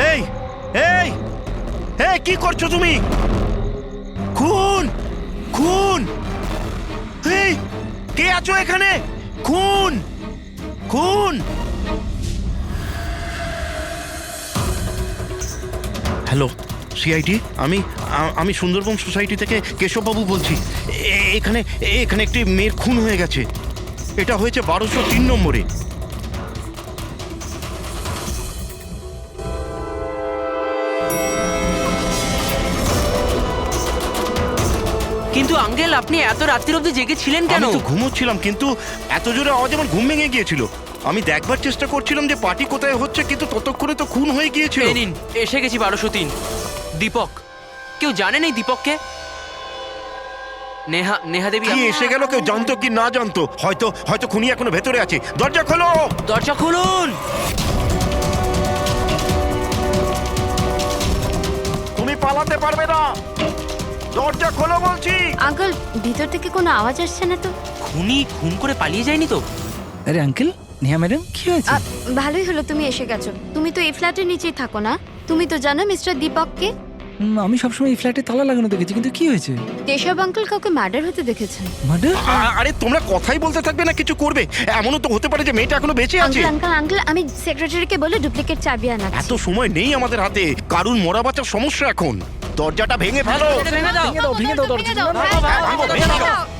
এই এই এই কি করছো তুমি? খুন খুন! এই কে আছো এখানে? খুন খুন! হ্যালো সিআইডি, আমি সুন্দরবন সোসাইটি থেকে কেশববাবু বলছি। এখানে এখানে একটি মেয়ের খুন হয়ে গেছে। এটা হয়েছে 1203 নম্বরে। কিন্তু আঙ্কেল, আপনি এত রাত্রির অবধি জেগেছিলেন কেন? আমি তো ঘুমোচ্ছিলাম, কিন্তু এত জোরে আওয়াজ আমার ঘুম ভেঙে গিয়েছিল। আমি দেখবার চেষ্টা করছিলাম যে পার্টি কোথায় হচ্ছে, কিন্তু ততক্ষণে তো খুন হয়ে গিয়েছিল। এই নিন, এসে গেছি 1203। দীপক, কেউ জানেন এই দীপককে? নেহা দেবী কি এসে গেল? কেউ জানতো কি না জানতো? হয়তো হয়তো খুনি এখনো ভেতরে আছে। দরজা খোলো! দরজা খুলুন! তুমি পালাতে পারবে না, দরজা খোলো বলছি। আঙ্কেল, ভিতর থেকে কোনো আওয়াজ আসছে না তো? খুনি খুন করে পালিয়ে যায়নি তো? আরে আঙ্কেল, নেহা ম্যাডাম কি হয়েছে? ভালোই হলো তুমি এসে গেছো। তুমি তো এই ফ্ল্যাটের নিচেই থাকো না? তুমি তো জানো মিস্টার দীপককে? আমি সবসময় এই ফ্ল্যাটে তালা লাগানো দেখেছি, কিন্তু কি হয়েছে? কেশব আঙ্কেল কাউকে মার্ডার হতে দেখেছেন। মার্ডার? আরে তোমরা কথাই বলতে থাকবে না কিছু করবে? এমনও তো হতে পারে যে মেয়েটা এখনো বেঁচে আছে। আঙ্কেল আঙ্কেল আঙ্কেল, আমি সেক্রেটারিকে বলে ডুপ্লিকেট চাবি আনাচ্ছি। এত সময় নেই আমাদের হাতে। কারুর মরা বাঁচার সমস্যা এখন। দরজাটা ভেঙে ফেলো। ভেঙে দাও। ভেঙে দাও দরজা।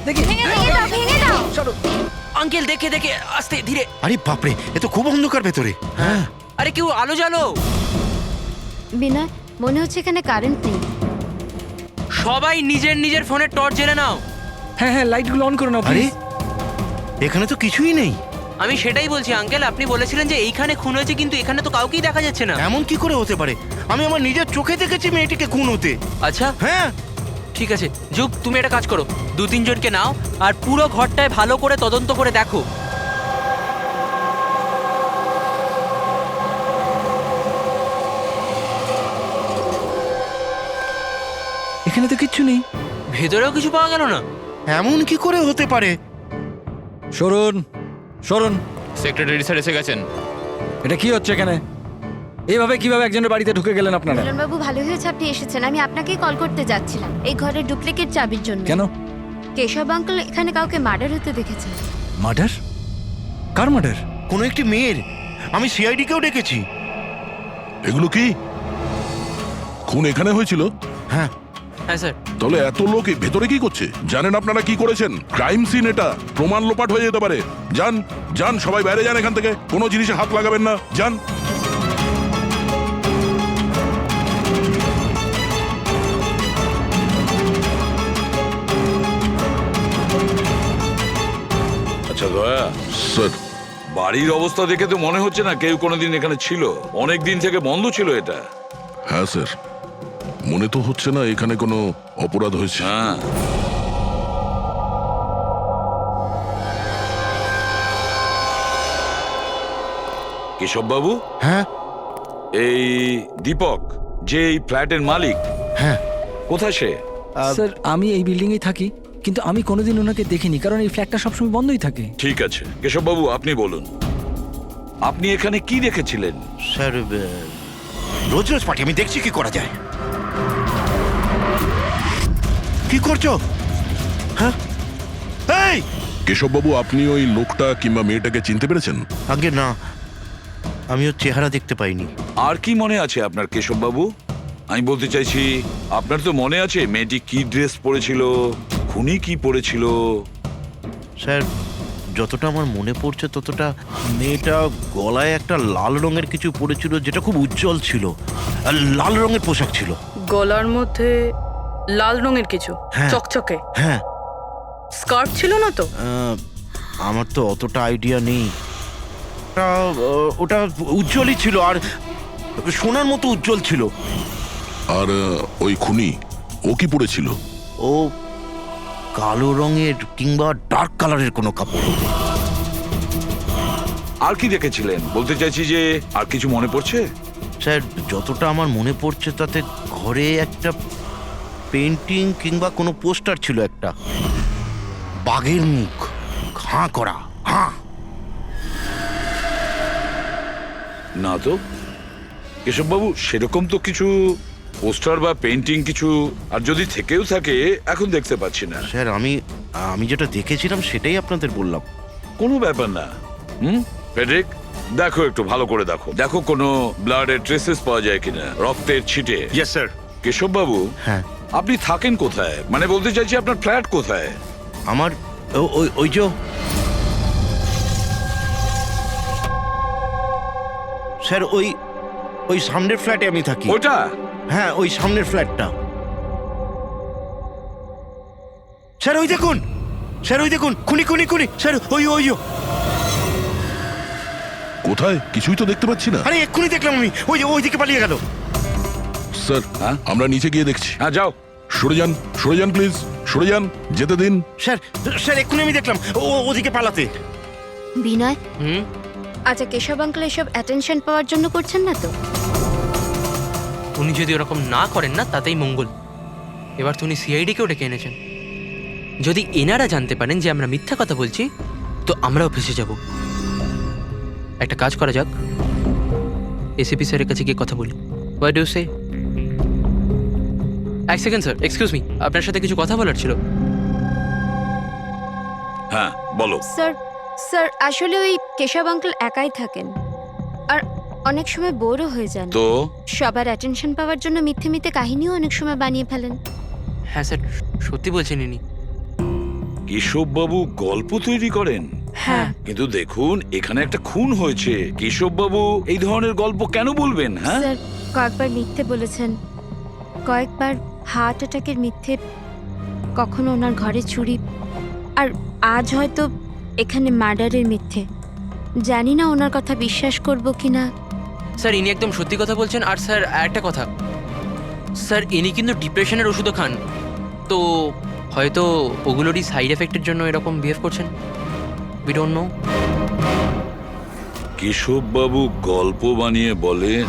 দেখি। ভেঙে দাও। আঙ্কেল, দেখে দেখে, আস্তে ধীরে। আরে বাপরে, এ তো খুব অন্ধকার ভেতরে। হ্যাঁ, আরে কেউ আলো জ্বালো। বিনয়, মনে হচ্ছে এখানে কারেন্ট নেই। সবাই নিজের নিজের ফোনে টর্চ জ্বেলে নাও। হ্যাঁ হ্যাঁ, লাইটগুলো অন করে নাও আরে প্লিজ। এখানে তো কিছুই নেই। আমি সেটাই বলছি আঙ্কেল, আপনি বলেছিলেন যে এইখানে খুন হয়েছে, কিন্তু এখানে তো কাউকেই দেখা যাচ্ছে না। এমন কি করে হতে পারে? আমি আমার নিজের চোখে দেখেছি মেয়েটিকে খুন হতে। আচ্ছা হ্যাঁ, ঠিক আছে, যুগ তুমি একটা কাজ করো, 2-3 জনকে নাও আর পুরো ঘরটায় ভালো করে তদন্ত করে দেখো। এখানে তো কিচ্ছু নেই। ভেতরেও কিছু পাওয়া গেল না। এমন কি করে হতে পারে? সরুন সরুন। সেক্রেটারি স্যার এসে গেছেন। এটা কি হচ্ছে এখানে? এইভাবে কিভাবে একজনের বাড়িতে ঢুকে গেলেন আপনারা? মিলন বাবু, ভালো হয়েছে আপনি এসেছেন। আমি আপনাকেই কল করতে যাচ্ছিলাম এই ঘরের ডুপ্লিকেট চাবির জন্য। কেন? কেশব আঙ্কেল এখানে কাউকে মার্ডার হতে দেখেছেন। মার্ডার? কার মার্ডার? কোনো একটি মেয়ের। আমি সিআইডি কেও ডেকেছি। এগুলো কি খুন এখানে হয়েছিল? হ্যাঁ, হ্যাঁ স্যার। তাহলে এত লোক এই ভেতরে কি করছে? জানেন আপনারা কি করেছেন? ক্রাইম সিন এটা, প্রমাণ লোপাট হয়ে যেতে পারে। যান যান, সবাই বাইরে যান এখান থেকে। কোনো জিনিসে হাত লাগাবেন না, যান। আচ্ছা দয়া, স্যার, বাড়ির অবস্থা দেখে তো মনে হচ্ছে না কেউ কোনোদিন এখানে ছিল। অনেক দিন থেকে বন্ধ ছিল এটা। হ্যাঁ স্যার, মনে তো হচ্ছে না এখানে কোনো অপরাধ হয়েছে। হ্যাঁ, কেশব বাবু, হ্যাঁ, এই দীপক যে এই ফ্ল্যাটের মালিক, হ্যাঁ। কোথায় সে? স্যার, আমি এই বিল্ডিংয়েই থাকি, কিন্তু আমি কোনোদিন ওনাকে দেখিনি, কারণ এই ফ্ল্যাটটা সবসময় বন্ধই থাকে। ঠিক আছে কেশব বাবু, আপনি বলুন, আপনি এখানে কি দেখেছিলেন? স্যার, রোজ রোজ পার্টি, আমি দেখছি কি করা যায়। কি করছো? হ্যাঁ, এই কেশববাবু, আপনি ওই লোকটা কিংবা মেয়েটাকে চিনতে পেরেছেন? আগে না, আমি ওর চেহারা দেখতে পাইনি। আর কি মনে আছে আপনার কেশব বাবু? আমি বলতে চাইছি, আপনার তো মনে আছে মেয়েটি কি ড্রেস পরেছিল, খুনি কি পরেছিল? স্যার, যতটা আমার মনে পড়ছে ততটা মেয়েটা গলায় একটা লাল রঙের কিছু পরেছিল, যেটা খুব উজ্জ্বল ছিল। আর লাল রঙের পোশাক ছিল। গলার মধ্যে লাল রঙের কিছু হ্যাঁ। চকচকে হ্যাঁ, স্কার্ট ছিল না তো? আমার তো অতটা আইডিয়া নেই। ওটা উজ্জ্বলই ছিল, আর সোনার মতো উজ্জ্বল ছিল। আর ওই খুনি, ও কি পরেছিল? ও কালো রঙের কিংবা ডার্ক কালারের কোনো কাপড় হবে। আর কি দেখেছিলেন বলতে চাইছি, যে আর কিছু মনে পড়ছে? স্যার, যতটা আমার মনে পড়ছে তাতে ঘরে একটা পেন্টিং কিংবা কোনো পোস্টার ছিল, একটা বাঘের মুখ, হাঁ করা, হাঁ। না তো। কেশববাবু সেরকম তো কিছু পোস্টার বা পেন্টিং কিছু, আর যদি থেকেও থাকে এখন দেখতে পাচ্ছি না। স্যার আমি যেটা দেখেছিলাম সেটাই আপনাদের বললাম। কোনো ব্যাপার না। ফেডরিক, দেখো একটু ভালো করে দেখো, দেখো কোনো ব্লাডের ট্রেসেস পাওয়া যায় কিনা, রক্তের ছিটে। Yes sir. কেশববাবু, হ্যাঁ, আপনি থাকেন কোথায়? মানে বলতে চাইছি আপনার ফ্ল্যাট কোথায়? আমার ওই যে স্যার ওই সামনের ফ্ল্যাটে আমি থাকি। ওটা? হ্যাঁ, ওই সামনের ফ্ল্যাটটা। স্যার ওই দেখুন, স্যার ওই দেখুন, খুনি খুনি খুনি স্যার, ওই কোথায়? কিছুই তো দেখতে পাচ্ছি না। আরে এক্ষুনি দেখলাম আমি, ওই দিকে পালিয়ে গেল। স্যার, হ্যাঁ? আমরা নিচে গিয়ে দেখছি। হ্যাঁ, যাও। সরে যান প্লিজ, সরে যান, যেতে দিন। স্যার এক্ষুনি আমি দেখলাম ওদিকে পালাতে। বিনয়, হুম আচ্ছা কেশব আঙ্কেল এসব অ্যাটেনশন পাওয়ার জন্য করছেন না তো? উনি যদি ওরকম না করেন না তাতেই মঙ্গল। এবার তো উনি সিআইডিকেও ডেকে এনেছেন। যদি এনারা জানতে পারেন যে আমরা মিথ্যা কথা বলছি তো আমরাও ফেসে যাব। একটা কাজ করা যাক, এসিপি স্যারের কাছে গিয়ে কথা বলি। হোয়াট ডু সে? এক সেকেন্ড স্যার, এক্সকিউজ মি, আপনার সাথে কিছু কথা বলার ছিল। হ্যাঁ, বলো। স্যার আসলে ওই কেশব আঙ্কেল একাই থাকেন আর অনেক সময় বোরও হয়ে যান। তো সবার অ্যাটেনশন পাওয়ার জন্য মিথ্যে মিথ্যে কাহিনীও অনেক সময় বানিয়ে ফেলেন। হ্যাঁ স্যার, সত্যি বলছেন ইনি। কেশববাবু গল্প তৈরি করেন? হ্যাঁ। কিন্তু দেখুন, এখানে একটা খুন হয়েছে। কেশববাবু এই ধরনের গল্প কেন বলবেন? হ্যাঁ, স্যার কয়েকবার মিথ্যে বলেছেন, কয়েকবার হার্ট অ্যাটাকের মিথ্যে, কখনো ওনার ঘরে চুরি, আর আজ হয়তো এখানে মার্ডারের মিথ্যে। জানি না ওনার কথা বিশ্বাস করব কিনা। স্যার ইনি একদম সত্যি কথা বলছেন। আর স্যার একটা কথা, স্যার ইনি কিন্তু ডিপ্রেশনের ওষুধও খান, তো হয়তো ওগুলোরই সাইড এফেক্টের জন্য এরকম বিহেভ করছেন। We don't know. কেশববাবু গল্প বানিয়ে বলেন?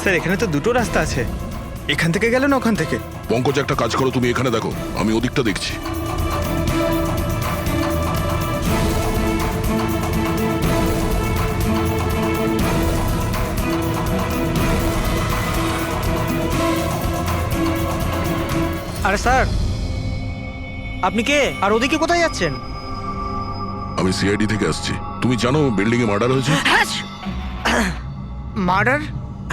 স্যার এখানে তো দুটো রাস্তা আছে, এখান থেকে গেল না ওখান থেকে। পঙ্কজ, একটা কাজ করো, তুমি এখানে দেখো, আমি ওদিকটা দেখছি। আরে স্যার, আপনি কে আর ওদিকে কোথায় যাচ্ছেন? আমি সিআইডি থেকে আসছি। তুমি জানো বিল্ডিং এ মার্ডার হয়েছে? মার্ডার?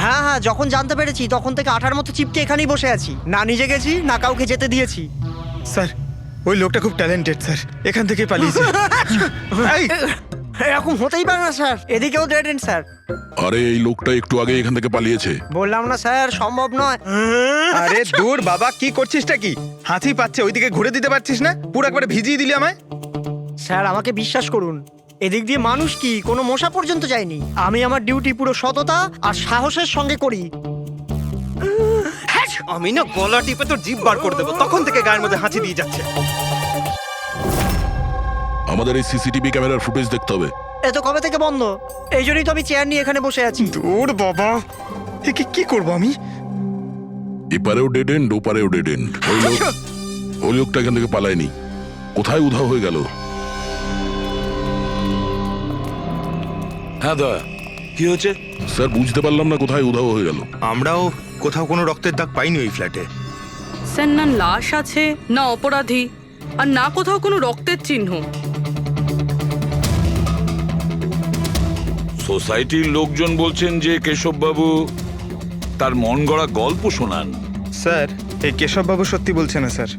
হ্যাঁ হ্যাঁ, যখন জানতে পেরেছি তখন থেকে আঠার মতো চিপকে এখানেই বসে আছি, না নিজে গেছি না কাউকে যেতে দিয়েছি। স্যার ওই লোকটা খুব ট্যালেন্টেড স্যার, এখান থেকে পালিয়েছে। এই, এরকম হতেই পারে না স্যার, এদিকেও ডেড এন্ড স্যার। আরে এই লোকটা একটু আগে এখান থেকে পালিয়েছে। বললাম না স্যার, সম্ভব নয়। আরে দূর বাবা, কি করছিসটা কি? হাতি পাচ্ছে, ওইদিকে ঘুরে দিতে পারছিস না? পুরো একবারে ভিজিয়ে দিলি আমায়। স্যার আমাকে বিশ্বাস করুন, এদিক দিয়ে মানুষ কি কোনো মশা পর্যন্ত যায়নি। আমি আমার ডিউটি পুরো সততা আর সাহসের সঙ্গে করি। আমি না গলা টিপে তোর জিভ বার করে দেবো, তখন থেকে গায়ের মধ্যে হাঁচি দিয়ে যাচ্ছে। আমাদের এই সিসিটিভি ক্যামেরার ফুটেজ দেখতে হবে। এ তো কবে থেকে বন্ধ, এই জন্যই তো আমি চেয়ার নিয়ে এখানে বসে আছি। দূর বাবা, কি করবো আমি? এপারেও ডেড এন্ড, ওপারেও ডেড এন্ড। ওই লোকটা এখান থেকে পালায়নি, কোথায় উধাও হয়ে গেল? হ্যাঁ দা, কি হয়েছে? স্যার বুঝতে পারলাম না কোথায় উধাও হয়ে গেল। আমরাও কোথাও কোনো রক্তের দাগ পাইনি ওই ফ্ল্যাটে। স্যার না লাশ আছে, না অপরাধী, আর না কোথাও কোনো রক্তের চিহ্ন। সোসাইটির লোকজন বলছেন যে কেশববাবু তার মন গড়া গল্প শোনান। স্যার এই কেশববাবু সত্যি বলছে না স্যার,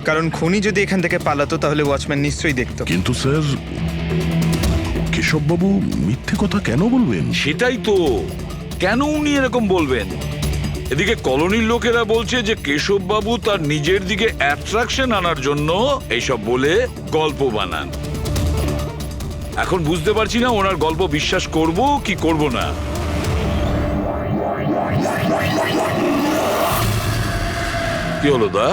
কারণ খুনি যদি এখান থেকে পালাতো তাহলে ওয়াচম্যান নিশ্চয়ই দেখতো। কিন্তু স্যার, কেশববাবু মিথ্যে কথা কেন বলবেন? সেটাই তো, কেন উনি এরকম বলবেন? এদিকে কলোনির লোকেরা বলছে যে কেশববাবু তার নিজের দিকে অ্যাট্রাকশন আনার জন্য এইসব বলে গল্প বানান। এখন বুঝতে পারছি না ওনার গল্প বিশ্বাস করব কি করব না। কি হলো দা?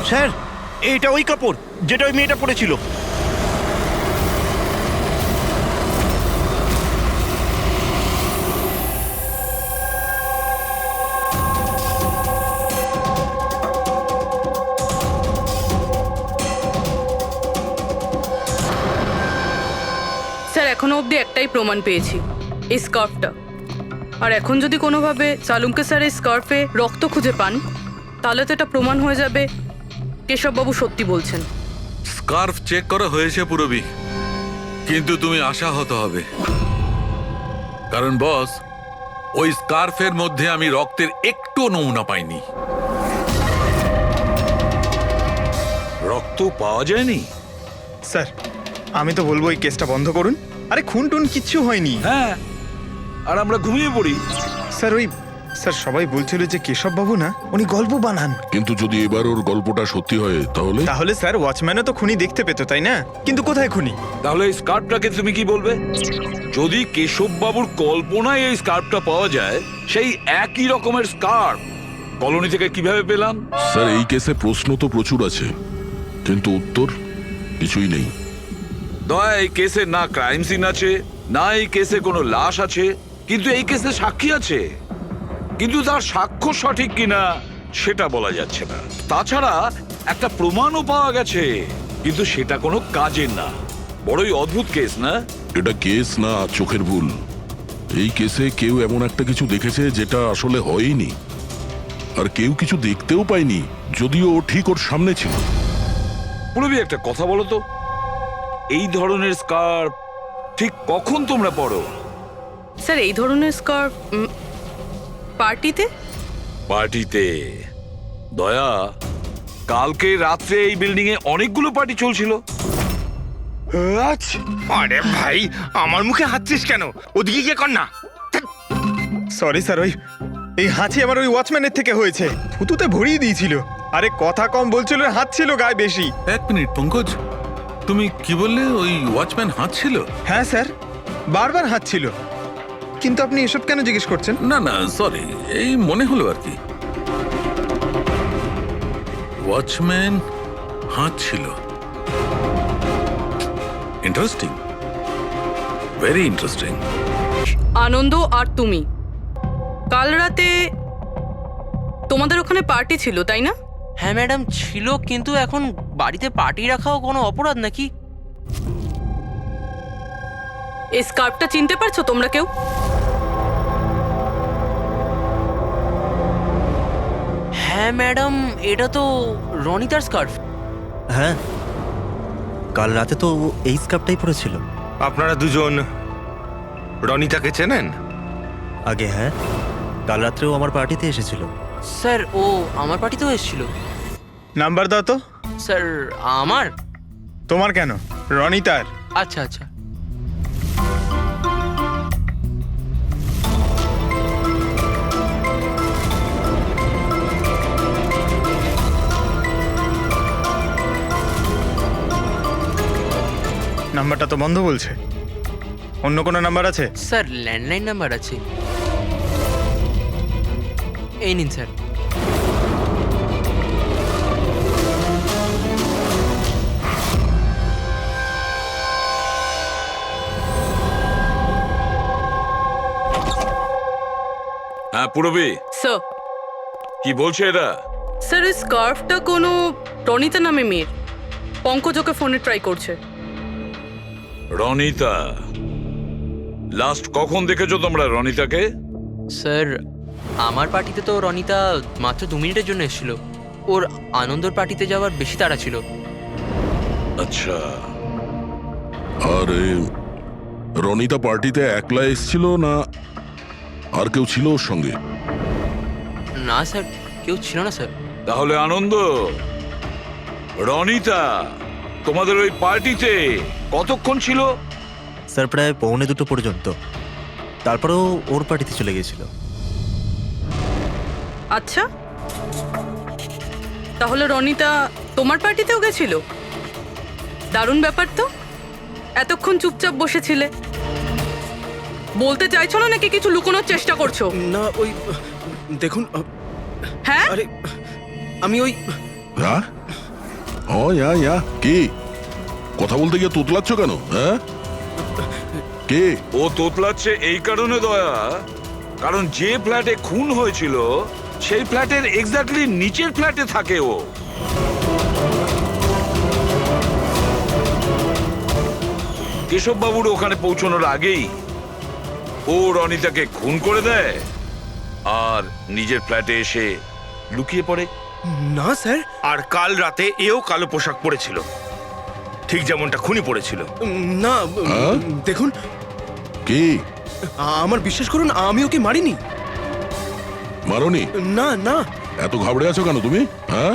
স্যার এটা ওই কাপড় যেটা ওই মেয়েটা পরেছিল। স্যার এখনো অবধি একটাই প্রমাণ পেয়েছি, এই স্কার্ফটা। আর এখন যদি কোনোভাবে সালুমকে স্যার এই স্কার্ফে রক্ত খুঁজে পান, তাহলে তো এটা প্রমাণ হয়ে যাবে কেশববাবু সত্যি বলছেন। স্কার্ফ চেক করা হয়েছে পুরবি, কিন্তু তুমি আশাহত হবে, কারণ বস ওই স্কার্ফের মধ্যে আমি রক্তের একটু নমুনা পাইনি। রক্ত পাওয়া যায়নি? স্যার আমি তো বলবো এই কেসটা বন্ধ করুন। আরে খুন টুন কিচ্ছু হয়নি। হ্যাঁ, আর আমরা ঘুমিয়ে পড়ি। স্যার সবাই বলছিল যে কেশব বাবু না, উনি গল্প বানান। কিন্তু যদি এবার ওর গল্পটা সত্যি হয় তাহলে? তাহলে স্যার ওয়াচম্যানও তো খুনি দেখতে পেতো, তাই না? কিন্তু কোথায় খুনি? তাহলে এই স্কার্ফটাকে তুমি কি বলবে? যদি কেশব বাবুর কল্পনায় এই স্কার্ফটা পাওয়া যায়, সেই একই রকমের স্কার্ফ কলোনি থেকে কিভাবে পেলাম? স্যার এই কেসে প্রশ্ন তো প্রচুর আছে, কিন্তু উত্তর কিছুই নেই। দয়া, এই কেসে না ক্রাইম সিন আছে, না এই কেসে কোনো লাশ আছে, কিন্তু এই কেসে সাক্ষী আছে, কিন্তু তার সাক্ষ্য সঠিক কিনা সেটা বলা যাচ্ছে না। তাছাড়া একটা প্রমাণও পাওয়া গেছে, কিন্তু সেটা কোনো কাজের না। বড়ই অদ্ভুত কেস না? এটা কেস না চোখের ভুল। এই কেসে কেউ এমন একটা কিছু দেখেছে যেটা আসলে হয়নি, আর কেউ কিছু দেখতেও পায়নি, যদিও ও ঠিক ওর সামনে ছিল। পুরবি একটা কথা বলো তো, এই ধরনের স্কার্ফ ঠিক কখন তোমরা পরো? স্যার এই ধরনের স্কার্ফ পার্টিতে। পার্টিতে? দয়া, কালকে রাত্রে এই বিল্ডিং এ অনেকগুলো পার্টি চলছিল। আরে ভাই আমার মুখে হাঁচছিস কেন? ওদিকে গিয়ে কর না। সরি স্যার, এই হাঁচি আমার ওই ওয়াচম্যানের থেকে হয়েছে, থুতুতে ভরিয়ে দিয়েছিল। আরে কথা কম বলছিল, হাত ছিল গায়ে বেশি। এক মিনিট পঙ্কজ, তুমি কি বললে? ওই ওয়াচম্যান হাত ছিল? হ্যাঁ স্যার, বারবার হাত ছিল। কিন্তু আপনি এসব কেন জিজ্ঞেস করছেন? না না, সরি, এই মনে হলো আর কি। ওয়াচম্যান হাত ছিল। Interesting, very interesting. আনন্দ আর তুমি কাল রাতে তোমাদের ওখানে পার্টি ছিল, তাই না? হ্যাঁ ম্যাডাম ছিল, কিন্তু এখন বাড়িতে পার্টি রাখাও কোনো অপরাধ নাকি? এই স্কার্ফটা চিনতে পারছো তোমরা কেউ? হ্যাঁ ম্যাডাম, এটা তো রনিতার স্কার্ফ। হ্যাঁ, কাল রাতে তো এই স্কার্ফটাই পরেছিল। আপনারা দুজন রনিতাকে চেনেন? আগে হ্যাঁ, কাল রাত্রেও আমার পার্টিতে এসেছিল। স্যার ও আমার পার্টিতেও এসেছিল। নাম্বার দাও তো। স্যার আমার? তোমার কেন, রনিতার। আচ্ছা আচ্ছা। নাম্বারটা তো বন্ধ বলছে। অন্য কোনো নাম্বার আছে? স্যার ল্যান্ডলাইন নাম্বার আছে, এই নিন স্যার। হ্যাঁ পুরবি, স্যার কি বলছে এটা? স্যার এই স্কার্ফটা কোনো রনিতা নামে মেয়ের। পঙ্কজ ওকে ফোনে ট্রাই করছে। রনিতা? লাস্ট কখন দেখেছো তোমরা রনিতাকে? স্যার আমার পার্টিতে তো রনিতা মাত্র 2 মিনিটের জন্য এসেছিল। ওর আনন্দর পার্টিতে যাওয়ার বেশি তাড়া ছিল। আচ্ছা, আর রনিতা পার্টিতে একলা এসেছিল না আর কেউ ছিল ওর সঙ্গে? না স্যার, কেউ ছিল না স্যার। তাহলে আনন্দ, রনিতা তোমাদের ওই পার্টিতে কতক্ষণ ছিল? স্যার প্রায় 1:45 পর্যন্ত, তারপরেও ওর পার্টিতে চলে গেছিল। আচ্ছা, তাহলে রনিতা তোমার পার্টিতেও গেছিল? দারুণ ব্যাপার তো। এতক্ষণ চুপচাপ বসেছিলে, বলতে চাইছো না নাকি কিছু লুকোনোর চেষ্টা করছো? না ওই দেখুন, হ্যাঁ আরে আমি ওই হ্যাঁ কি কথা বলতে গিয়ে তোতলাচ্ছ কেন? হ্যাঁ, কে? ও তোতলাচ্ছে এই কারণে দয়া, কারণ যে ফ্ল্যাটে খুন হয়েছিল সেই ফ্ল্যাটের এক্স্যাক্টলি নিচের ফ্ল্যাটে থাকে ও। কেশববাবুর ওখানে পৌঁছানোর আগেই ও রনিতাকে খুন করে দেয় আর নিজের ফ্ল্যাটে এসে লুকিয়ে পড়ে। না স্যার, আর কাল রাতে এও কালো পোশাক পরেছিল, ঠিক যেমনটা খুনি পড়েছিল। না হ্যাঁ? দেখুন, কি আমার বিশ্বাস করুন, আমি ওকে মারিনি। মারোনি? না না, এত ঘাবড়ে আছো কেন তুমি? হ্যাঁ,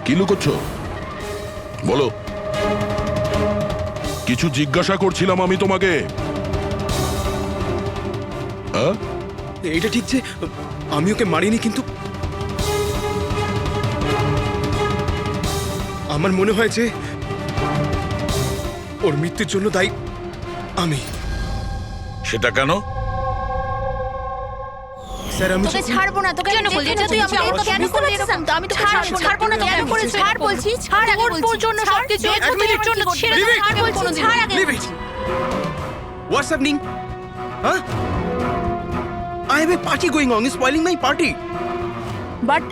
কি লুকোচ্ছ বলো? কিছু জিজ্ঞাসা করছিলাম আমি তোমাকে। হ্যাঁ, এটা ঠিক যে আমি ওকে মারিনি, কিন্তু আমার মনে হয় যে ওর মৃত্যুর জন্য দায়ী আমি। সেটা কেন? স্যার আমি তোকে ছাড়বো না, তোকে কেন বলছিস? এটা তুই আমাকে তো কেন করছিস? আমি তো ছাড়বো না, কেন করেছিস? ছাড় বলছি, ছাড় আগে বলছি। তোর জন্য সবকিছু তোর জন্য ছেড়ে দে, ছাড় বলছি, ছাড় আগে। What's happening? Huh? I have a party going on. You're spoiling my party. But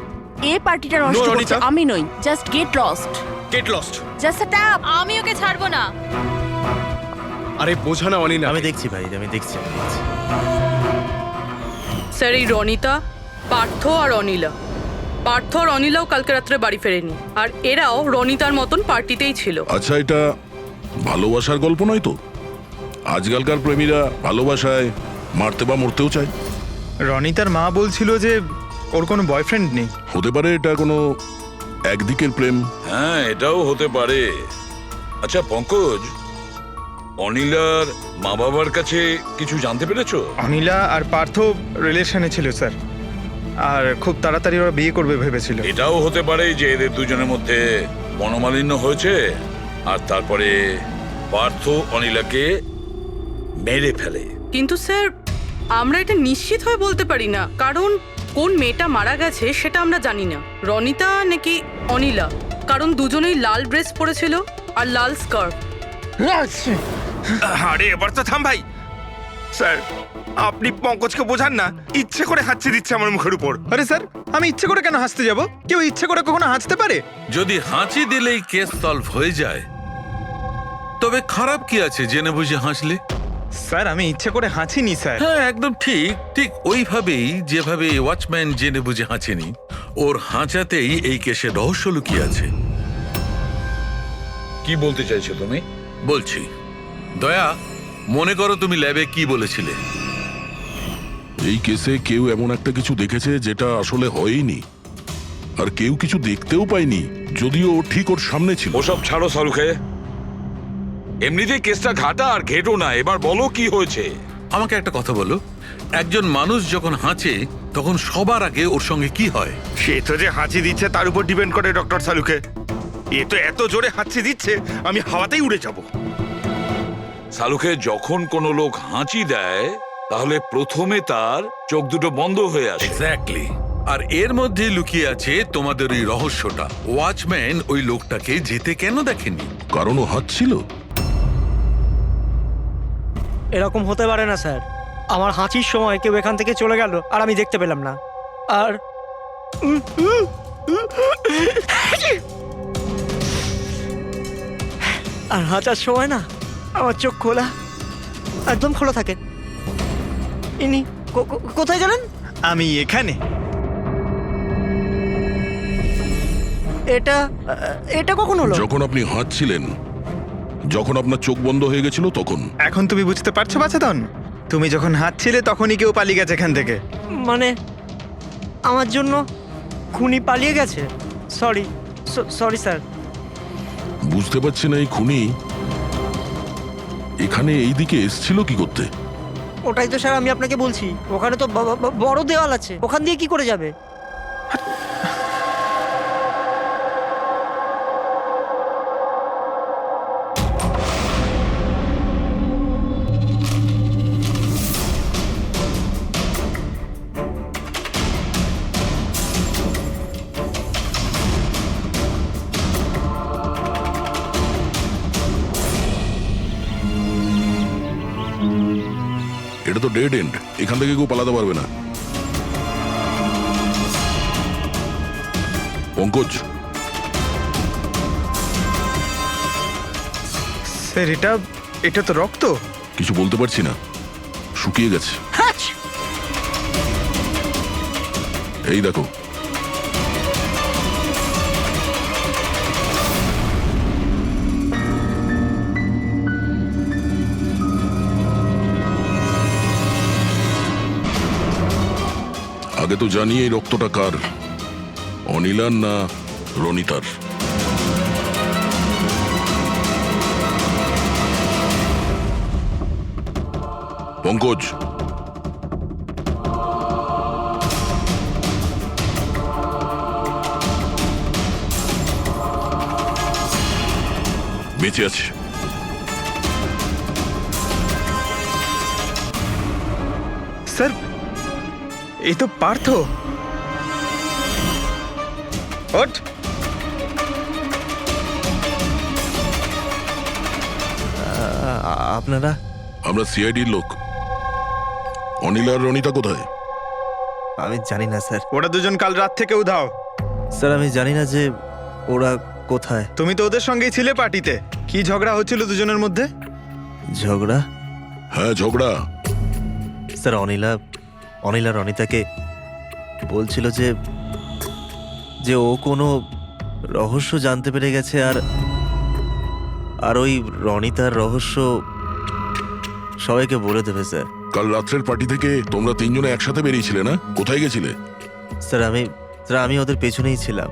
এই পার্টিটা নষ্ট No, করছে Ronita. আমি নই। Just get lost, Get lost. Just আ ট্যাপ। আমি ওকে ছাড়বো না। আরে বোঝা না অনিনা। আমি দেখছি ভাই, আমি দেখছি। স্যার, এই রনিতা, পার্থ আর অনিলা, পার্থ আর অনিলাও কালকে রাত্রে বাড়ি ফেরেনি, আর এরাও রনিতার মতন পার্টিতেই ছিল। আচ্ছা, এটা ভালোবাসার গল্প নয় তো? আজকালকার প্রেমীরা ভালোবাসায় মারতে বা মরতেও চায়। রনিতার মা বলছিল যে ওর কোনো বয়ফ্রেন্ড নেই। হতে পারে এটা কোনো একদিকের প্রেম। হ্যাঁ, এটাও হতে পারে। আচ্ছা পঙ্কজ, অনিলার মা বাবার কাছে কিছু জানতে পেরেছো? অনিলা আর পার্থ রিলেশনে ছিল স্যার, আর খুব তাড়াতাড়ি ওরা বিয়ে করবে ভেবেছিল। এটাও হতে পারে যে এদের দুজনের মধ্যে মনোমালিন্য হয়েছে আর তারপরে পার্থ অনিলাকে মেরে ফেলে। কিন্তু স্যার, আমরা এটা নিশ্চিত হয়ে বলতে পারি না, কারণ কোন মেয়েটা মারা গেছে সেটা আমরা জানি না, রনিতা নাকি অনিলা, কারণ দুজনেই লাল ড্রেস পরেছিল আর লাল স্কার্ফ। আরে এবার তো থাম ভাই। স্যার, আপনি পঙ্কজকে বোঝান না, ইচ্ছে করে হাসতে দিচ্ছে আমার মুখের উপর। আরে স্যার, আমি ইচ্ছে করে কেন হাসতে যাব? কেউ ইচ্ছে করে কখনো হাসতে পারে? যদি হাঁচি দিলেই কেস সলভ হয়ে যায়, তবে খারাপ কি আছে জেনে বুঝে হাসলে? স্যার, আমি ইচ্ছে করে হাসিনি স্যার। হ্যাঁ, একদম ঠিক। ঠিক ওইভাবেই যেভাবে ওয়াচম্যান জেনে বুঝে হাঁচেনি, ওর হাঁচাতেই এই কেসের রহস্য লুকিয়ে আছে। কি বলতে চাইছো তুমি? বলছি, দয়া, মনে করো তুমি ল্যাবে কি বলেছিলে? এই কেসে কেউ এমন একটা কিছু দেখেছে যেটা আসলে হয়নি, আর কেউ কিছু দেখতেও পায়নি, যদিও ও ঠিক ওর সামনে ছিল। ওসব ছাড়ো সারুখে, এমনিতেই কেসটা ঘাটা আর ঘেটো না। এবার বলো কি হয়েছে। আমাকে একটা কথা বলো, একজন মানুষ যখন হাঁচে তখন সবার আগে ওর সঙ্গে কি হয়? সে তো যে হাঁচি দিচ্ছে তার উপর ডিপেন্ড করে ডক্টর সালুকে। এ তো এত জোরে হাঁচি দিচ্ছে আমি হাওয়াতেই উড়ে যাব। সালুখে, যখন কোনো লোক হাঁচি দেয় তাহলে প্রথমে তার চোখ দুটো বন্ধ হয়ে আসে। এক্স্যাক্টলি। আর এর মধ্যে লুকিয়ে আছে তোমাদের ওই রহস্যটা। ওয়াচম্যান ওই লোকটাকে যেতে কেন দেখেনি? কারণ ও হাঁচছিল। এরকম হতে পারে না স্যার। আমার হাঁচির সময় কেউ এখান থেকে চলে গেল আর আমি দেখতে পেলাম না। আর আর হাঁচার সময় না আমার চোখ খোলা, একদম খোলা থাকে। ইনি কোথায় গেলেন? আমি এখানে। এটা এটা কখন হলো? যখন আপনি হাঁচছিলেন, যখন আপনার চোখ বন্ধ হয়ে গেছিল তখন। এখন তুমি বুঝতে পারছো বাচ্চাদন? তুমি যখন হাঁচছিলে তখনই কেউ পালিয়ে গেছে এখান থেকে। মানে আমার জন্য খুনি পালিয়ে গেছে? Sorry sorry sir. বুঝতে পারছি না এই খুনি এখানে এইদিকে এসছিল কি করতে? ওটাই তো স্যার আমি আপনাকে বলছি। ওখানে তো বড় দেওয়াল আছে, ওখান দিয়ে কি করে যাবে? এটা তো ডেড এন্ড, এখান থেকে কেউ পালাতে পারবে না। পঙ্কজ, স্যার এটা তো রক্ত। কিছু বলতে পারছি না, শুকিয়ে গেছে। এই দেখো, আগে তো জানি এই রক্তটা কার, অনিলার না রনিতার। পঙ্কজ, বেঁচে আছে। স্যার এই তো পার্থ। ওঠ। আপনারা? আমরা সিআইডির লোক। অনিল আর রনিতা কোথায়? আমি জানি না স্যার। ওরা দুজন কাল রাত থেকে উধাও। স্যার আমি জানি না যে ওরা কোথায়। তুমি তো ওদের সঙ্গেই ছিলে পার্টিতে। কি ঝগড়া হচ্ছিল দুজনের মধ্যে? ঝগড়া? হ্যাঁ ঝগড়া। স্যার অনিলা রনিতাকে বলছিল যে ও কোনো রহস্য জানতে পেরে গেছে, আর ওই রনিতার রহস্য সবাইকে বলে দেবে স্যার। কাল রাত্রের পার্টি থেকে তোমরা তিনজনে একসাথে বেরিয়েছিলে না? কোথায় গেছিলে? স্যার আমি ওদের পেছনেই ছিলাম,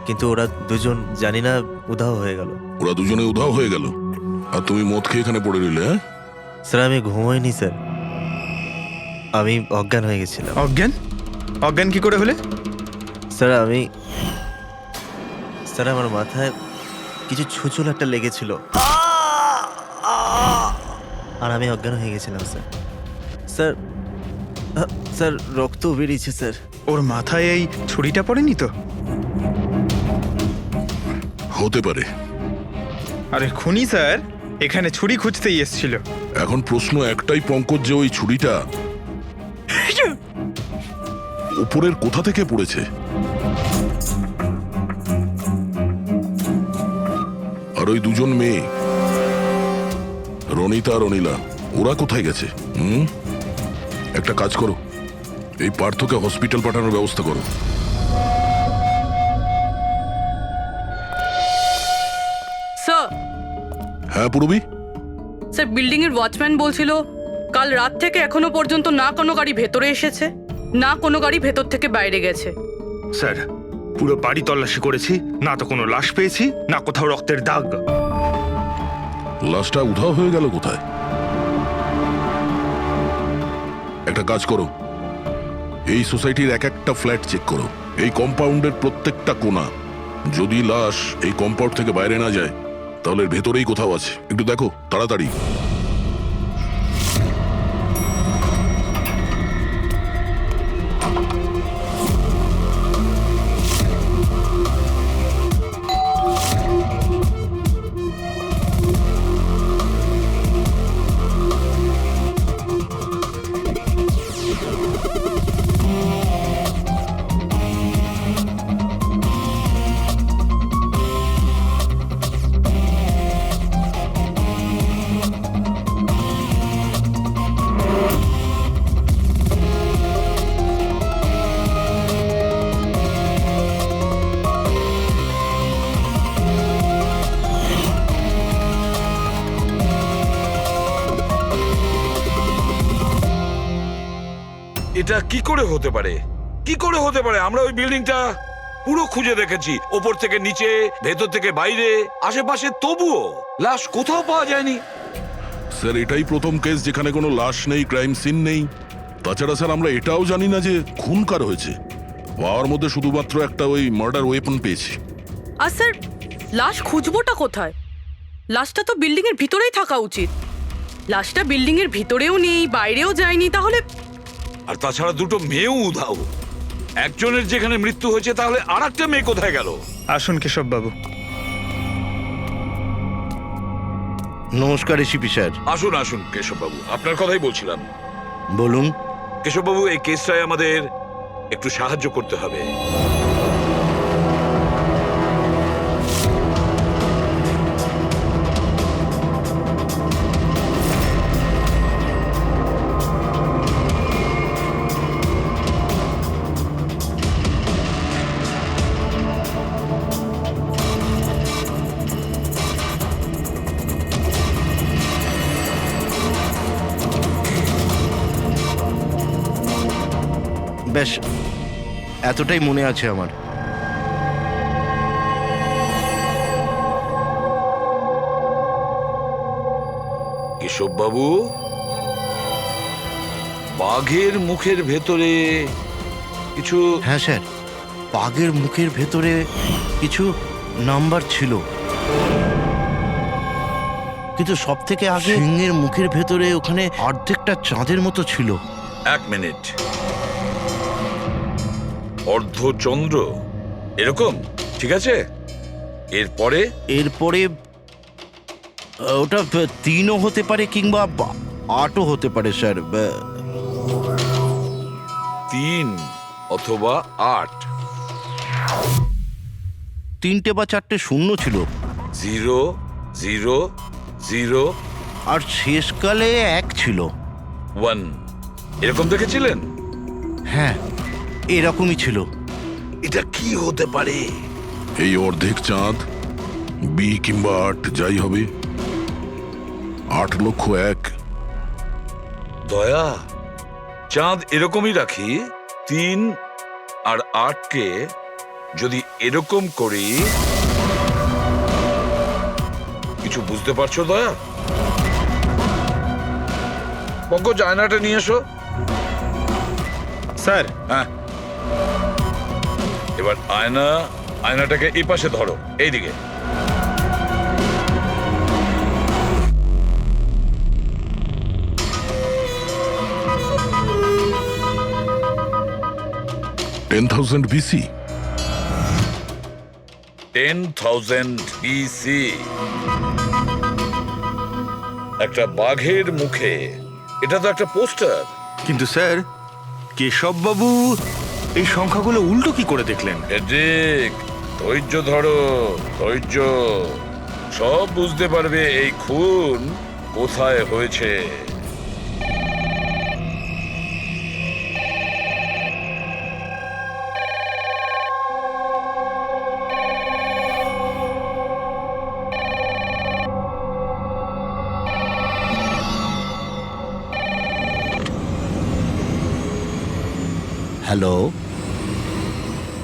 কিন্তু ওরা দুজন জানি না উধাও হয়ে গেল। ওরা দুজনে উধাও হয়ে গেল আর তুমি মদ খেয়ে এখানে পড়ে রইলে? হ্যাঁ স্যার আমি ঘুমোইনি স্যার, আমি অজ্ঞান হয়ে গেছিলাম। অজ্ঞান কি করে হলে? স্যার আমার মাথায় কিছু ছুঁচল একটা লেগেছিল আর আমি অজ্ঞান হয়ে গেছিলাম স্যার। স্যার রক্ত বেরিয়েছে স্যার। ওর মাথায় এই ছুরিটা পড়েনি তো? হতে পারে। আরে খুনি স্যার এখানে ছুরি খুঁজতেই এসেছিল। এখন প্রশ্ন একটাই পঙ্কজ, যে ওই ছুরিটা উপরের কোথা থেকে পড়েছে? আর ওই দুজন মেয়ে রনিতা আর অনিলা, ওরা কোথায় গেছে? একটা কাজ করো, এই পার্থকে হসপিটাল পাঠানোর ব্যবস্থা করো। স্যার। হ্যাঁ পূরবী? স্যার বিল্ডিং এর ওয়াচম্যান বলছিল কাল রাত থেকে এখনো পর্যন্ত না কোনো গাড়ি ভেতরে এসেছে, না কোনো গাড়ি ভেতর থেকে বাইরে গেছে। স্যার পুরো বাড়ি তল্লাশি করেছি, না তো কোনো লাশ পেয়েছি, না কোথাও রক্তের দাগ। লাশটা উধাও হয়ে গেল কোথায়? একটা কাজ করো, এই সোসাইটির এক একটা ফ্ল্যাট চেক করো, এই কম্পাউন্ডের প্রত্যেকটা কোণা। যদি লাশ এই কম্পাউন্ড থেকে বাইরে না যায় তাহলে এর ভেতরেই কোথাও আছে। একটু দেখো তাড়াতাড়ি। এটা কি করে হতে পারে? কি করে হতে পারে? আমরা ওই বিল্ডিংটা পুরো খুঁজে দেখেছি, ওপর থেকে নিচে, ভেতর থেকে বাইরে, আশেপাশে, তবুও লাশ কোথাও পাওয়া যায়নি। স্যার এটাই প্রথম কেস যেখানে কোনো লাশ নেই, ক্রাইম সিন নেই। তাছাড়া স্যার আমরা এটাও জানি না যে খুন কার হয়েছে। পাওয়ার মধ্যে শুধুমাত্র একটা ওই মার্ডার ওয়েপন পেয়েছি। আর স্যার লাশ খুঁজবোটা কোথায়? লাশটা তো বিল্ডিং এর ভিতরেই থাকা উচিত। লাশটা বিল্ডিং এর ভিতরেও নেই, বাইরেও যায়নি, তাহলে? আর তাছাড়া দুটো মেয়েও উধাও। একজনের যেখানে মৃত্যু হয়েছে তাহলে আর একটা মেয়ে কোথায় গেল? আসুন কেশব বাবু। নমস্কার এসিপি স্যার। আসুন আসুন কেশববাবু, আপনার কথাই বলছিলাম। বলুন। কেশববাবু, এই কেসটায় আমাদের একটু সাহায্য করতে হবে। বেশ, এতটাই মনে আছে আমার। কেশববাবু, বাঘের মুখের ভেতরে কিছু... হ্যাঁ স্যার, বাঘের মুখের ভেতরে কিছু নাম্বার ছিল, কিন্তু সব থেকে আগে সিংহের মুখের ভেতরে ওখানে অর্ধেকটা চাঁদের মতো ছিল। এক মিনিট, অর্ধচন্দ্র এরকম? ঠিক আছে, এরপরে? এরপরে ওটা 3ও হতে পারে কিংবা 8ও হতে পারে স্যার। 3 অথবা 8। 3টে বা 4টে শূন্য ছিল। 0 0 0 আর শেষকালে 1 ছিল। 1 এরকম দেখেছিলেন? হ্যাঁ, এরকমই ছিল। এটা কি হতে পারে? এই অর্ধেক চাঁদ, বি কিংবা 8 যাই হবে, 8,01,000। দয়া, চাঁদ এরকমই রাখি, 3 আর 8কে যদি এরকম করি, কিছু বুঝতে পারছো দয়া? পঙ্কজ, আয়নাটা নিয়ে এসো। স্যার। হ্যাঁ, এবার আয়নাটাকে এই পাশে ধরো, এইদিকে। $10,000 BC। 10,000 BC। একটা বাঘের মুখে, এটা তো একটা পোস্টার। কিন্তু স্যার, কেশববাবু এই সংখ্যাগুলো উল্টো কি করে দেখলেন? ঠিক, ধৈর্য ধরো, ধৈর্য। সব বুঝতে পারবে এই খুন কোথায় হয়েছে। হ্যালো,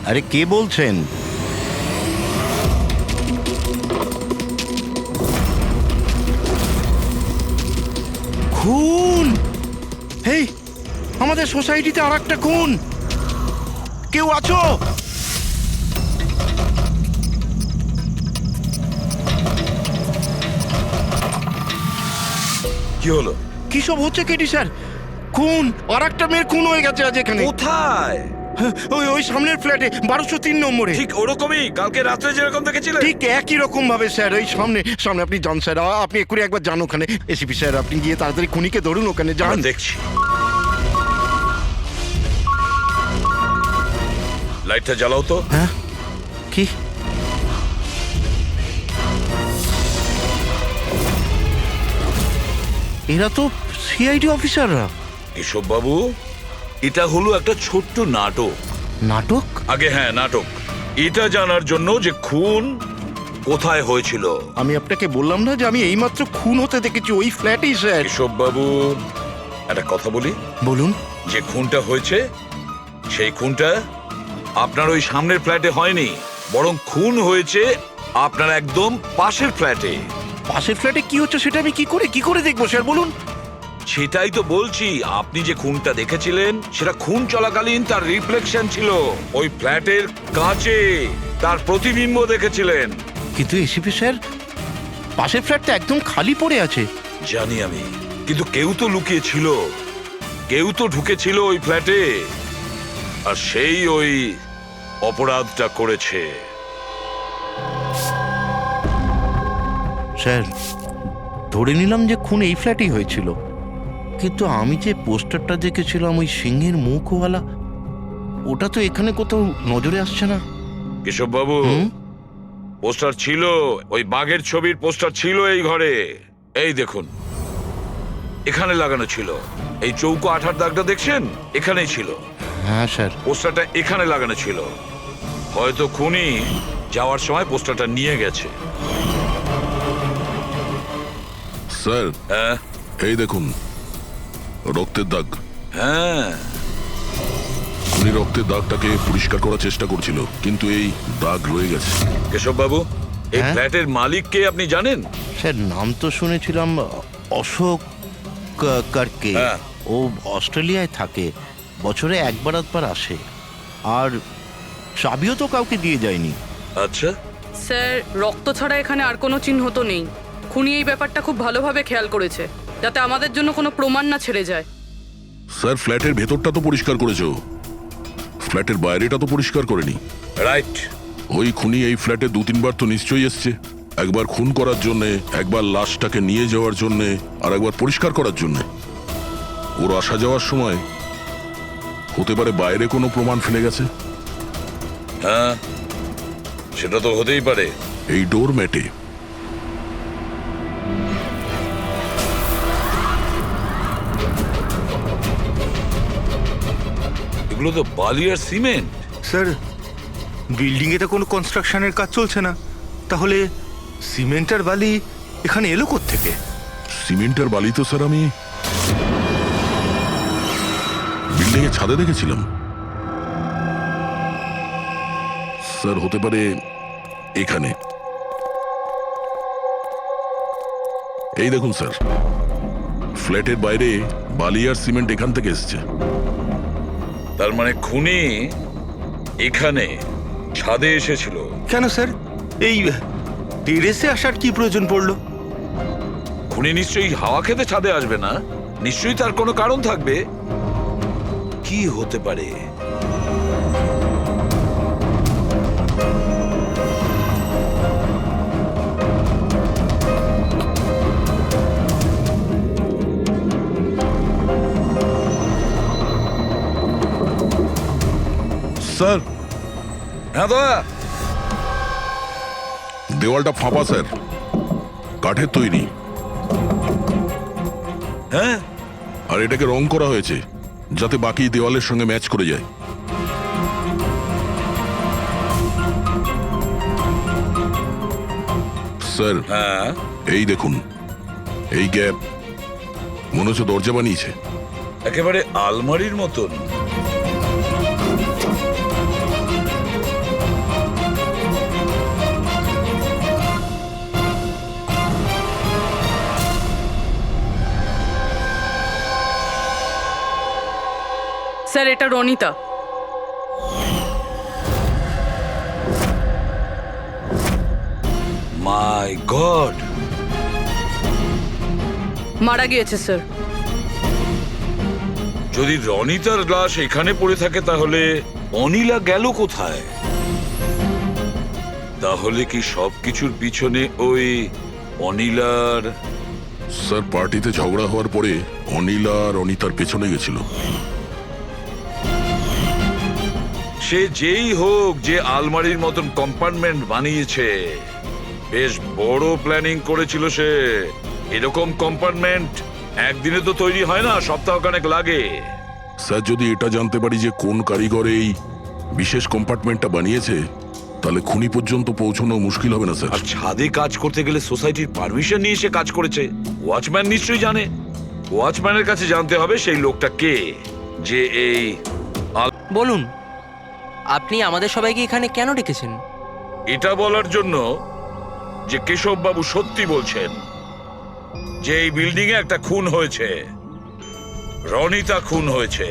আরে কে বলছেন? খুন! হেই, আমাদের সোসাইটিতে আর একটা খুন। কেউ আছো? কি হলো? কি সব হচ্ছে কেটি স্যার? খুন, আর একটা মেয়ের খুন হয়ে গেছে আজ এখানে। কোথায়? ওই সামনের ফ্ল্যাটে 1203 নম্বরে। ঠিক ওরকমই কালকে রাত্রে যেরকম দেখেছিলেন? ঠিক একই রকম ভাবে স্যার, ওই সামনে আপনি যান স্যার, আপনি এক্ষুনি একবার যান ওখানে। এসিপি স্যার, আপনি গিয়ে তাড়াতাড়ি খুনিকে ধরুন, ওখানে যান। দেখছি। লাইটটা জ্বালাও তো। হ্যাঁ, কি? এরা তো সিআইডি অফিসাররা। কেশব বাবু, এটা হলো একটা ছোট্ট নাটক। নাটক? আগে হ্যাঁ, নাটক। এটা জানার জন্য যে খুন কোথায় হয়েছিল। আমি আপনাকে বললাম না যে আমি এইমাত্র খুন হতে দেখেছি ওই ফ্ল্যাটেই স্যার। কেশব বাবু, একটা কথা বলি। বলুন। যে খুনটা হয়েছে, সেই খুনটা আপনার ওই সামনের ফ্ল্যাটে হয়নি, বরং খুন হয়েছে আপনার একদম পাশের ফ্ল্যাটে। পাশের ফ্ল্যাটে কি হচ্ছে সেটা আমি কি করে দেখবো স্যার, বলুন। সেটাই তো বলছি, আপনি যে খুনটা দেখেছিলেন সেটা খুন চলাকালীন তার রিফ্লেকশন ছিল ওই ফ্ল্যাটের কাঁচে, তার প্রতিবিম্ব দেখেছিলেন। কিন্তু এসিপি স্যার, পাশের ফ্ল্যাটটা একদম খালি পড়ে আছে। জানি আমি, কিন্তু কেউ তো লুকিয়ে ছিল, কেউ তো ঢুকেছিল ওই ফ্ল্যাটে, আর সেই ওই অপরাধটা করেছে। স্যার, ধরে নিলাম যে খুন এই ফ্ল্যাটেই হয়েছিল, কিন্তু আমি যে পোস্টারটা দেখেছিলাম ওই সিংহের মুখওয়ালা, ওটা তো এখানে কোথাও নজরে আসছে না। কেশব বাবু, পোস্টার ছিল, ওই বাঘের ছবির পোস্টার ছিল এই ঘরে। এই দেখুন, এখানে লাগানো ছিল। এই চৌকো আঠার দাগটা দেখছেন, এখানেই ছিল। হ্যাঁ স্যার। পোস্টারটা এখানে লাগানো ছিল। হয়তো খুনি যাওয়ার সময় পোস্টারটা নিয়ে গেছে। স্যার, হ্যাঁ এই দেখুন রক্তের দাগ। হ্যাঁ, খুনি রক্তের দাগটাকে পরিষ্কার করার চেষ্টা করছিল, কিন্তু এই দাগ রয়ে গেছে। কেশব বাবু, এই হ্যাঁ? ফ্ল্যাটের মালিক কে আপনি জানেন? স্যার, নাম তো শুনেছিলাম অশোক কারকে। হ্যাঁ। ও অস্ট্রেলিয়ায় থাকে, বছরে একবার আধবার আসে, আর চাবিও তো কাউকে দিয়ে যায়নি। আচ্ছা, স্যার, রক্ত ছাড়া এখানে আর কোনো চিহ্ন তো নেই। খুনি এই ব্যাপারটা খুব ভালোভাবে খেয়াল করেছে, যাতে আমাদের জন্য কোনো প্রমাণ না ছেড়ে যায়। স্যার, ফ্ল্যাটের ভেতরটা তো পরিষ্কার করেছো, ফ্ল্যাটের বাইরেটা তো পরিষ্কার করেনি। রাইট। ওই খুনি এই ফ্ল্যাটে 2-3 বার তো নিশ্চয়ই এসছে। একবার খুন করার জন্যে, একবার লাশটাকে নিয়ে যাওয়ার জন্যে, আর একবার পরিষ্কার করার জন্যে। ওর আসা যাওয়ার সময় হতে পারে বাইরে কোনো প্রমাণ ফেলে গেছে। হ্যাঁ, সেটা তো হতেই পারে। এই ডোর ম্যাটে এগুলো তো বালি আর সিমেন্ট। স্যার, বিল্ডিংয়ে তো কোনো কনস্ট্রাকশনের কাজ চলছে না, তাহলে সিমেন্ট আর বালি এখানে এলো কোত্থেকে? সিমেন্ট আর বালি তো স্যার আমি বিল্ডিং এর ছাদে দেখেছিলাম। স্যার, হতে পারে এখানে। এই দেখুন স্যার, ফ্ল্যাটের বাইরে বালি আর সিমেন্ট এখান থেকে এসছে। তার মানে খুনি এখানে ছাদে এসেছিল। কেন স্যার, এই টেরেসে আসার কি প্রয়োজন পড়লো? খুনি নিশ্চয়ই হাওয়া খেতে ছাদে আসবে না, নিশ্চয়ই তার কোনো কারণ থাকবে। কি হতে পারে? স্যার, হ্যাঁ দাদা। দেওয়ালটা ফাঁপা স্যার, কাঠের তৈরি। হ্যাঁ, আর এটাকে রং করা হয়েছে যাতে বাকি দেওয়ালের সঙ্গে ম্যাচ করে যায়। স্যার, হ্যাঁ, এই দেখুন, এই গ্যাপ মনে হচ্ছে দরজা বানিয়েছে। একেবারে আলমারির মতন। স্যার, এটা রনিতা। মাই গড, মারা গিয়েছে স্যার। যদি রনিতার লাশ এখানে পড়ে থাকে তাহলে অনিলা গেল কোথায়? তাহলে কি সবকিছুর পিছনে ওই অনিলার? স্যার, পার্টিতে ঝগড়া হওয়ার পরে অনিলা আর অনিতার পেছনে গেছিল। সে যেই হোক, যে আলমারির মতন কম্পার্টমেন্ট বানিয়েছে, বেশ বড় প্ল্যানিং করেছিল সে। এরকম কম্পার্টমেন্ট একদিনে তো তৈরি হয় না, সপ্তাহখানেক লাগে। স্যার, যদি এটা জানতে পারি যে কোন কারিগর এই বিশেষ কম্পার্টমেন্টটা বানিয়েছে, তাহলে খুনি পর্যন্ত পৌঁছানো মুশকিল হবে না স্যার। আর ছাদে কাজ করতে গেলে সোসাইটির পারমিশন নিয়ে সে কাজ করেছে। ওয়াচম্যান নিশ্চয়ই জানে। ওয়াচম্যানের কাছে জানতে হবে সেই লোকটা কে, যে এই বলুন, আপনি আমাদের সবাইকে এখানে কেন ডেকেছেন? এটা বলার জন্য যে কেশব বাবু সত্যি বলছেন যে এই বিল্ডিং এ একটা খুন হয়েছে, রনিতা খুন হয়েছে।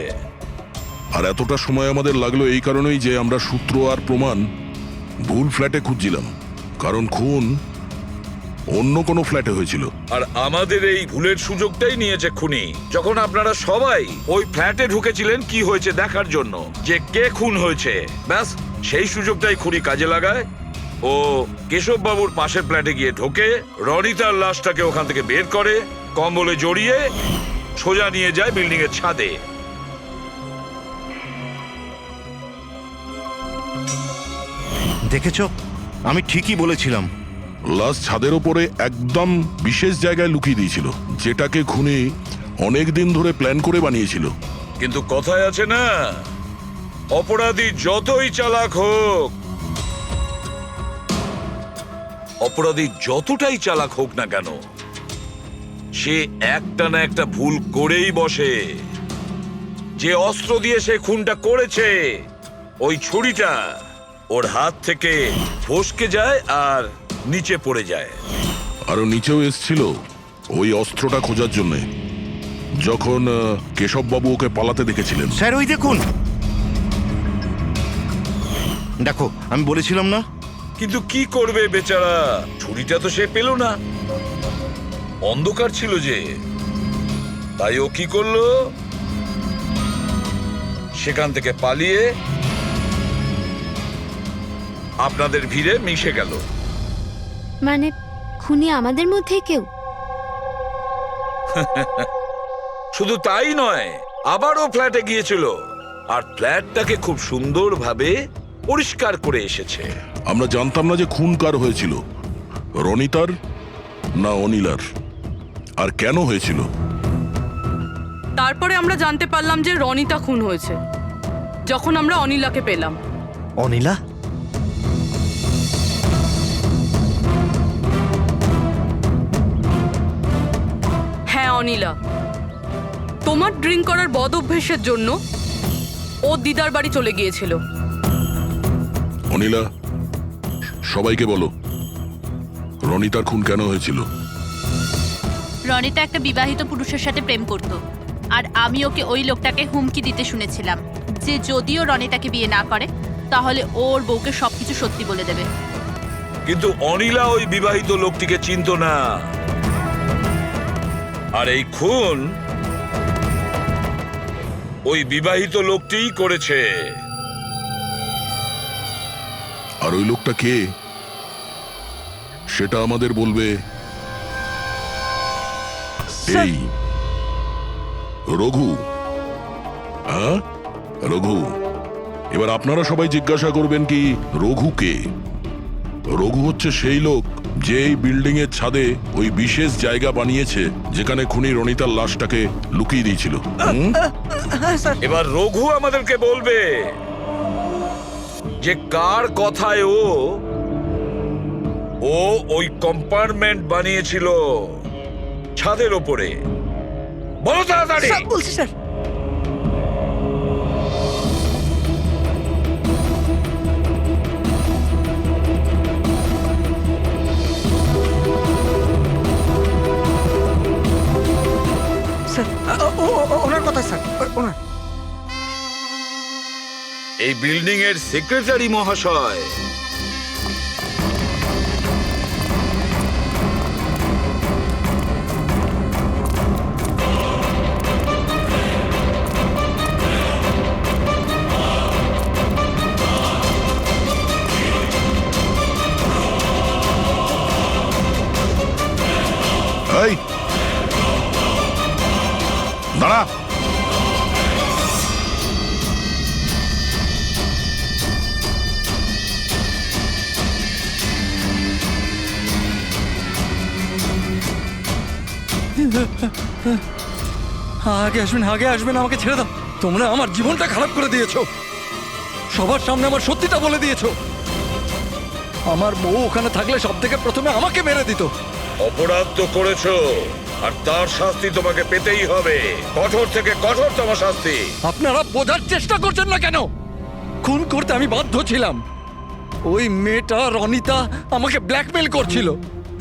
আর এতটা সময় আমাদের লাগলো এই কারণেই যে আমরা সূত্র আর প্রমাণ ভুল ফ্ল্যাটে খুঁজছিলাম, কারণ খুন অন্য কোনো ফ্ল্যাটে হয়েছিল। আর আমাদের এই ভুলের সুযোগটাই নিয়েছে খুনি, যখন আপনারা সবাই ওই ফ্ল্যাটে ঢুকেছিলেন কি হয়েছে দেখার জন্য, যে কে খুন হয়েছে। ব্যাস সেই সুযোগটাই খুনি কাজে লাগায়, ও কেশব বাবুর পাশের ফ্ল্যাটে গিয়ে ঢোকে, রনিতার লাশটাকে ওখান থেকে বের করে কম্বলে জড়িয়ে সোজা নিয়ে যায় বিল্ডিং এর ছাদে। দেখেছো, আমি ঠিকই বলেছিলাম। লাশ ছাদের ওপরে একদম বিশেষ জায়গায় লুকিয়ে দিয়েছিল, যেটাকে খুনি অনেক দিন ধরে প্ল্যান করে বানিয়েছিল। কিন্তু কথায় আছে না, অপরাধী যতই চালাক হোক, অপরাধী যতটাই চালাক হোক না কেন, সে একটা না একটা ভুল করেই বসে। যে অস্ত্র দিয়ে সে খুনটা করেছে, ওই ছুরিটা ওর হাত থেকে ফসকে যায় আর নিচে পড়ে যায়। আরো নিচেও এসছিল ওই অস্ত্রটা খোঁজার জন্যে, যখন কেশববাবু ওকে পালাতে দেখেছিলেন। স্যার ওই দেখুন, দেখো আমি বলেছিলাম না। কিন্তু কি করবে বেচারা, ছুরিটা তো সে পেল না, অন্ধকার ছিল যে। তাই ও কি করলো, সেখান থেকে পালিয়ে আপনাদের ভিড়ে মিশে গেল। মানে খুনি আমাদের মধ্যে কেউ? শুধু তাই নয়, আবারও ফ্ল্যাটে গিয়েছিল আর ফ্ল্যাটটাকে খুব সুন্দরভাবে পরিষ্কার করে এসেছে। আমরা জানতাম না যে খুন কার হয়েছিল, রনিতার না অনিলার, আর কেন হয়েছিল। তারপরে আমরা জানতে পারলাম যে রনিতা খুন হয়েছে, যখন আমরা অনিলাকে পেলাম। অনিলা? হ্যাঁ অনিলা, তোমার ড্রিঙ্ক করার বদ অভ্যেসের জন্য ও দিদার বাড়ি চলে গিয়েছিল। অনিলা, সবাইকে বলো রনিতার খুন কেন হয়েছিল। রনিতা একটা বিবাহিত পুরুষের সাথে প্রেম করত, আর আমি ওকে ওই লোকটাকে হুমকি দিতে শুনেছিলাম যে যদিও রনিতাকে বিয়ে না করে তাহলে ওর বউকে সবকিছু সত্যি বলে দেবে। কিন্তু অনিলা ওই বিবাহিত লোকটিকে চিনত না, আর এই খুন ওই বিবাহিত লোকটিই করেছে। আর ওই লোকটা কে সেটা আমাদের বলবে এই রঘু। হ্যাঁ রঘু, এবার আপনারা সবাই জিজ্ঞাসা করবেন কি রঘু কে। রঘু হচ্ছে সেই লোক যে এই বিল্ডিং এর ছাদে ওই বিশেষ জায়গা বানিয়েছে যেখানে খুনি রনিতার লাশটাকে লুকিয়ে দিয়েছিল। এবার রঘু আমাদেরকে বলবে যে কার কথায় ও ওই কম্পার্টমেন্ট বানিয়েছিল ছাদের ওপরে। বলো তাড়াতাড়ি। বলছি স্যার। ওনার কথা স্যার, ওনার। এই বিল্ডিং এর সেক্রেটারি মহাশয়। এই দাঁড়া। আগে আসবেন, আগে আসবেন, আমাকে ছেড়ে দাও। তোমরা আমার জীবনটা খারাপ করে দিয়েছো, সবার সামনে আমার সত্যিটা বলে দিয়েছো। আমার বউ ওখানে থাকলে সব থেকে প্রথমে আমাকে মেরে দিত। অপরাধ তো করেছো, আর তার শাস্তি তোমাকে পেতেই হবে, কঠোর থেকে কঠোরতম শাস্তি। আপনারা বোঝার চেষ্টা করছেন না কেন? খুন করতে আমি বাধ্য ছিলাম। ওই মেয়েটা রনিতা আমাকে ব্ল্যাকমেল করছিল,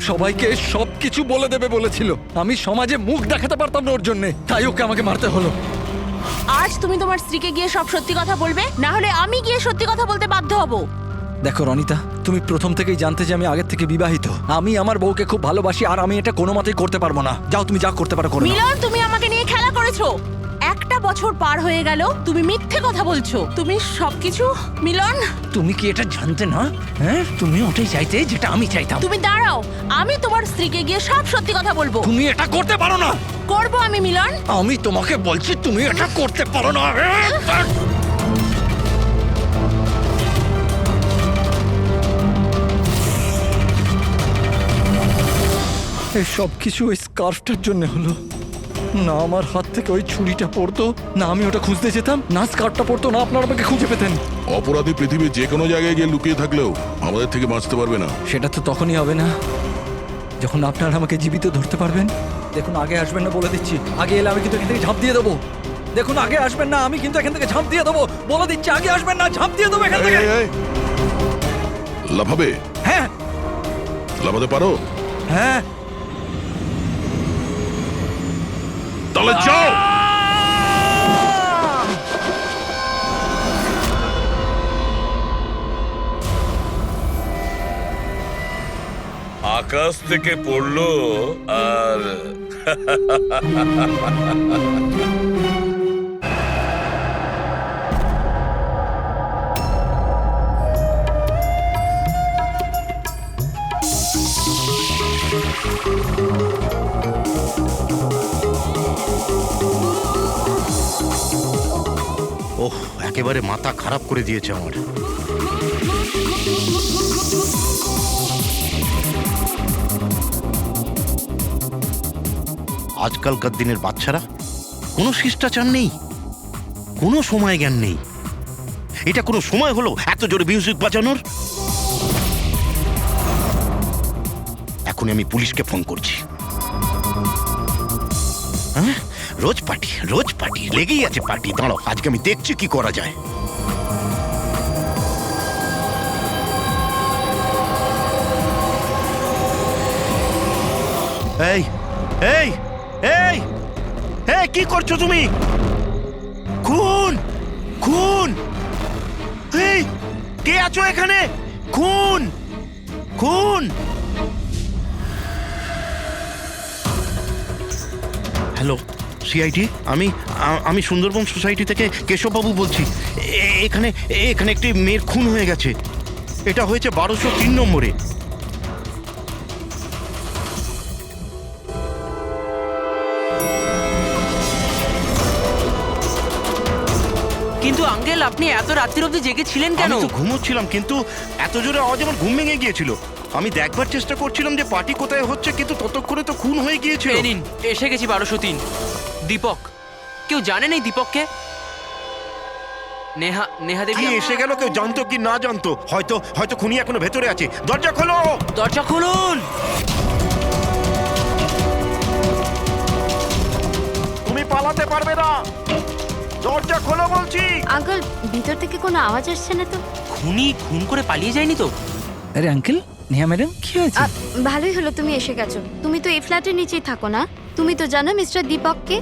সবাইকে সবকিছু বলে দেবে বলেছিল। আমি সমাজে মুখ দেখাতে পারতাম না ওর জন্য, তাই ওকে আমাকে মারতে হলো। আজ তুমি তোমার স্ত্রীকে গিয়ে সব সত্যি কথা বলবে, না হলে আমি গিয়ে সত্যি কথা বলতে বাধ্য হব। দেখো রনিতা, তুমি প্রথম থেকেই জানতে যে আমি আগের থেকে বিবাহিত। আমি আমার বউকে খুব ভালোবাসি, আর আমি এটা কোনো মতেই করতে পারবো না। যাও, তুমি যা করতে পারো করো। মিলন, তুমি আমাকে নিয়ে খেলা করেছো। একটা বছর পার হয়ে গেল তুমি মিথ্যে কথা বলছো। তুমি সবকিছু মিলন, তুমি কি এটা জানতে না? হ্যাঁ, তুমি ওটাই চাইতে যেটা আমি চাইতাম। তুমি দাঁড়াও, আমি তোমার স্ত্রীকে গিয়ে সব সত্যি কথা বলবো। তুমি এটা করতে পারো না। করবো আমি মিলন। আমি তোমাকে বলছি তুমি এটা করতে পারো না। এই সব কিছু ওই স্কার্ফটার জন্য হলো। না আমার হাত থেকে ওই ছুরিটা পড়তো, না আমি ওটা খুঁজতে যেতাম, না স্কার্ফটা পড়তো, না আপনারা আমাকে খুঁজে পেতেন। অপরাধী পৃথিবীর যে কোনো জায়গায় গিয়ে লুকিয়ে থাকলেও আমাদের থেকে বাঁচতে পারবে না। সেটা তো তখনই হবে না যখন আপনারা আমাকে জীবিত ধরতে পারবেন। দেখুন, আগে আসবেন না বলে দিচ্ছি। আগে এলে আমি কিন্তু এখান থেকে ঝাঁপ দিয়ে দেবো। দেখুন, আগে আসবেন না, আমি কিন্তু এখান থেকে ঝাঁপ দিয়ে দেবো। বলে দিচ্ছি, আগে আসবেন না, ঝাঁপ দিয়ে দেবো এখান থেকে। লাফাবে? হ্যাঁ লাফাতে পারো? হ্যাঁ। তাহলে যাও। আকাশ থেকে পড়লো আর ওহ, একেবারে মাথা খারাপ করে দিয়েছে আমার। আজকালকার দিনের বাচ্চারা কোনো শিষ্টাচার নেই, কোনো সময় জ্ঞান নেই। এটা কোনো সময় হলো এত জোরে মিউজিক বাজানোর? এখনই আমি পুলিশকে ফোন করছি। হ্যাঁ, রোজ পার্টি লেগেই আছে পার্টি। দাঁড়াও, আজকে আমি দেখছি কি করা যায়। এই এই এই এই কি করছো তুমি? খুন খুন! এই কে আছো এখানে? খুন খুন! হ্যালো সিআইডি, আমি সুন্দরবন সোসাইটি থেকে কেশববাবু বলছি। এখানে এখানে একটি মেয়ের খুন হয়ে গেছে। এটা হয়েছে 1203 নম্বরে। কিন্তু আঙ্কেল, আপনি এত রাত্রির অবধি জেগেছিলেন কেন? আমি তো ঘুমোচ্ছিলাম, কিন্তু এত জোরে আওয়াজ আমার ঘুম ভেঙে গিয়েছিল। আমি দেখবার চেষ্টা করছিলাম যে পার্টি কোথায় হচ্ছে, কিন্তু ততক্ষণে তো খুন হয়ে গিয়েছিল। এই নিন, এসে গেছি 1203। দীপক, কেউ জানেন এই দীপককে? নেহা দেবী কি এসে গেল? কেউ জানতো কি না জানতো? হয়তো খুনি এখনো ভেতরে আছে। দরজা খোলো! দরজা খুলুন! তুমি পালাতে পারবে না। দরজা খোলো বলছি। আঙ্কেল, ভিতর থেকে কোনো আওয়াজ আসছে না তো? খুনি খুন করে পালিয়ে যায়নি তো? আরে আঙ্কেল, নেহা ম্যাডাম, কি হয়েছে? ভালোই হলো তুমি এসে গেছো। তুমি তো এই ফ্ল্যাটের নিচেই থাকো না? তুমি তো জানো মিস্টার দীপককে?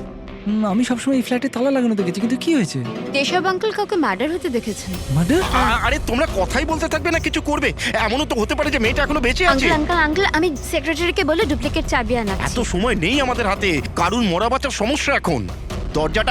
আমি সবসময় এই ফ্ল্যাটে তালা লাগানো দেখেছি, কিন্তু কি হয়েছে? কেশব আঙ্কেল কাউকে মার্ডার হতে দেখেছেন। মার্ডার? আরে তোমরা কথাই বলতে থাকবে না কিছু করবে? এমনও তো হতে পারে যে মেয়েটা এখনো বেঁচে আছে। আঙ্কেল, আমি সেক্রেটারিকে বলে ডুপ্লিকেট চাবি আনাচ্ছি। এত সময় নেই আমাদের হাতে। কারুর মরা বাঁচার সমস্যা এখন। দরজাটা